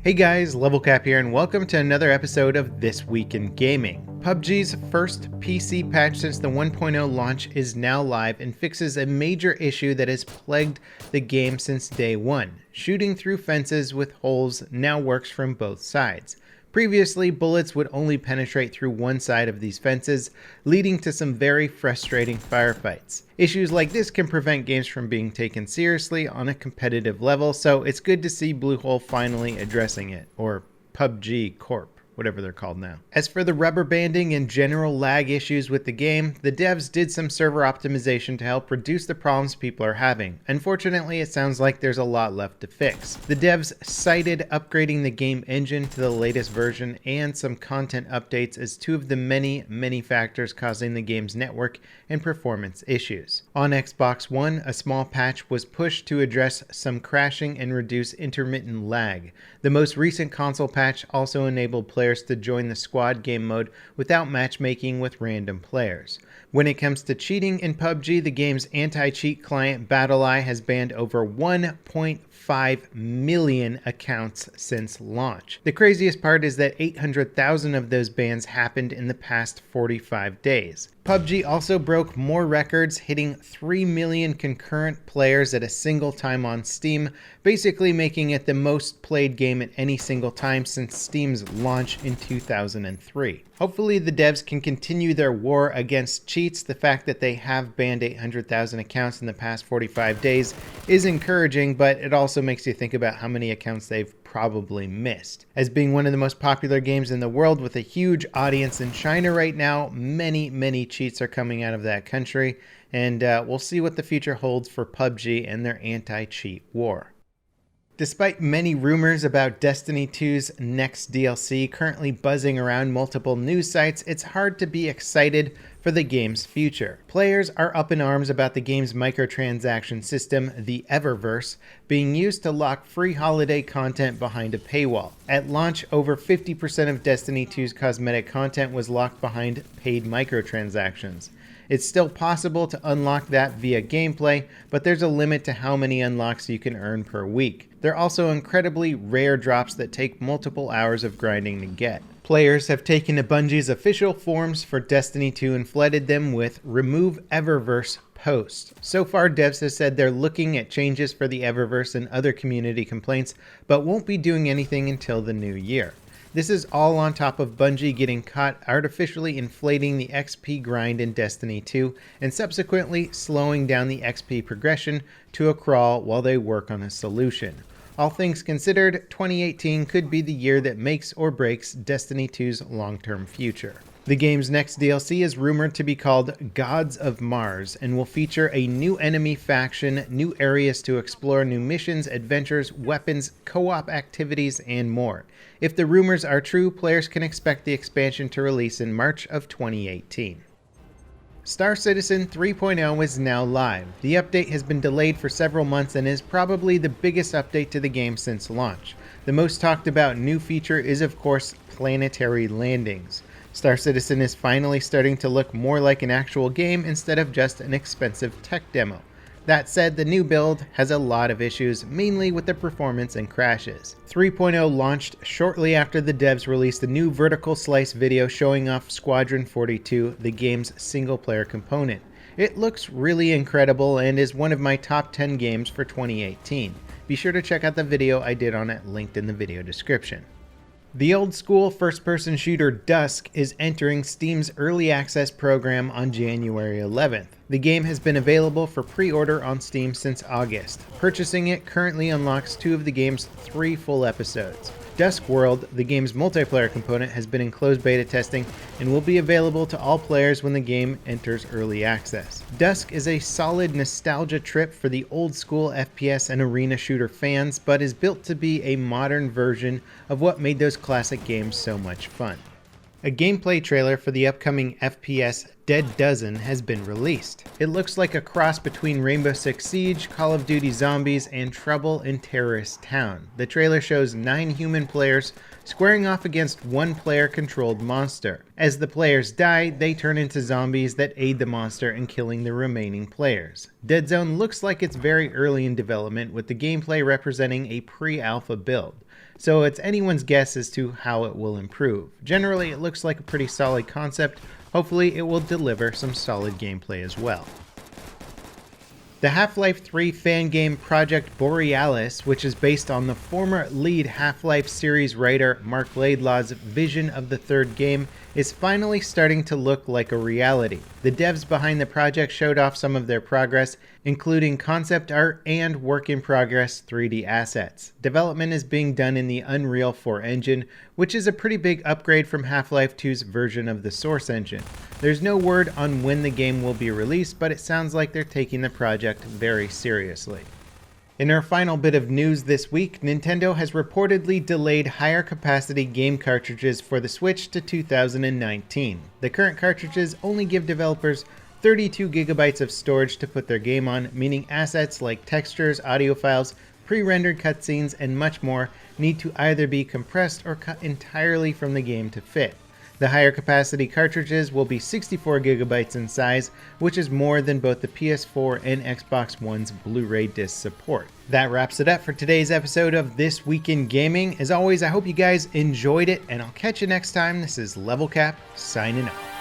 Hey guys, Level Cap here, and welcome to another episode of This Week in Gaming. PUBG's first PC patch since the 1.0 launch is now live and fixes a major issue that has plagued the game since day one. Shooting through fences with holes now works from both sides. Previously, bullets would only penetrate through one side of these fences, leading to some very frustrating firefights. Issues like this can prevent games from being taken seriously on a competitive level, so it's good to see Bluehole finally addressing it, or PUBG Corp, whatever they're called now. As for the rubber banding and general lag issues with the game, the devs did some server optimization to help reduce the problems people are having. Unfortunately, it sounds like there's a lot left to fix. The devs cited upgrading the game engine to the latest version and some content updates as two of the many factors causing the game's network and performance issues. On Xbox One, a small patch was pushed to address some crashing and reduce intermittent lag. The most recent console patch also enabled players to join the squad game mode without matchmaking with random players. When it comes to cheating in PUBG, the game's anti-cheat client BattlEye has banned over 1.5 million accounts since launch. The craziest part is that 800,000 of those bans happened in the past 45 days. PUBG also broke more records, hitting 3 million concurrent players at a single time on Steam, basically making it the most played game at any single time since Steam's launch in 2003. Hopefully the devs can continue their war against cheats. The fact that they have banned 800,000 accounts in the past 45 days is encouraging, but it also makes you think about how many accounts they've probably missed. As being one of the most popular games in the world with a huge audience in China right now, many cheats are coming out of that country, and we'll see what the future holds for PUBG and their anti-cheat war. Despite many rumors about Destiny 2's next DLC currently buzzing around multiple news sites, it's hard to be excited for the game's future. Players are up in arms about the game's microtransaction system, the EVERVERSE, being used to lock free holiday content behind a paywall. At launch, over 50% of Destiny 2's cosmetic content was locked behind paid microtransactions. It's still possible to unlock that via gameplay, but there's a limit to how many unlocks you can earn per week. There are also incredibly rare drops that take multiple hours of grinding to get. Players have taken to Bungie's official forums for Destiny 2 and flooded them with "Remove Eververse" posts. So far, devs have said they're looking at changes for the Eververse and other community complaints, but won't be doing anything until the new year. This is all on top of Bungie getting caught artificially inflating the XP grind in Destiny 2 and subsequently slowing down the XP progression to a crawl while they work on a solution. All things considered, 2018 could be the year that makes or breaks Destiny 2's long-term future. The game's next DLC is rumored to be called Gods of Mars and will feature a new enemy faction, new areas to explore, new missions, adventures, weapons, co-op activities, and more. If the rumors are true, players can expect the expansion to release in March of 2018. Star Citizen 3.0 is now live. The update has been delayed for several months and is probably the biggest update to the game since launch. The most talked about new feature is, of course, planetary landings. Star Citizen is finally starting to look more like an actual game instead of just an expensive tech demo. That said, the new build has a lot of issues, mainly with the performance and crashes. 3.0 launched shortly after the devs released a new vertical slice video showing off Squadron 42, the game's single-player component. It looks really incredible and is one of my top 10 games for 2018. Be sure to check out the video I did on it linked in the video description. The old-school first-person shooter DUSK is entering Steam's Early Access program on January 11th. The game has been available for pre-order on Steam since August. Purchasing it currently unlocks 2 of the game's 3 full episodes. Dusk World, the game's multiplayer component, has been in closed beta testing and will be available to all players when the game enters early access. Dusk is a solid nostalgia trip for the old-school FPS and arena shooter fans, but is built to be a modern version of what made those classic games so much fun. A gameplay trailer for the upcoming FPS Dead Dozen has been released. It looks like a cross between Rainbow Six Siege, Call of Duty Zombies, and Trouble in Terrorist Town. The trailer shows 9 human players squaring off against one player-controlled monster. As the players die, they turn into zombies that aid the monster in killing the remaining players. Dead Zone looks like it's very early in development, with the gameplay representing a pre-alpha build. so it's anyone's guess as to how it will improve. Generally, it looks like a pretty solid concept. Hopefully, it will deliver some solid gameplay as well. The Half-Life 3 fan game Project Borealis, which is based on the former lead Half-Life series writer Mark Laidlaw's vision of the third game, is finally starting to look like a reality. The devs behind the project showed off some of their progress, including concept art and work-in-progress 3D assets. Development is being done in the Unreal 4 engine, which is a pretty big upgrade from Half-Life 2's version of the Source engine. There's no word on when the game will be released, but it sounds like they're taking the project very seriously. In our final bit of news this week, Nintendo has reportedly delayed higher capacity game cartridges for the Switch to 2019. The current cartridges only give developers 32 gigabytes of storage to put their game on, meaning assets like textures, audio files, pre-rendered cutscenes, and much more need to either be compressed or cut entirely from the game to fit. The higher capacity cartridges will be 64 gigabytes in size, which is more than both the PS4 and Xbox One's Blu-ray disc support. That wraps it up for today's episode of This Week in Gaming. As always, I hope you guys enjoyed it, and I'll catch you next time. This is Level Cap, signing off.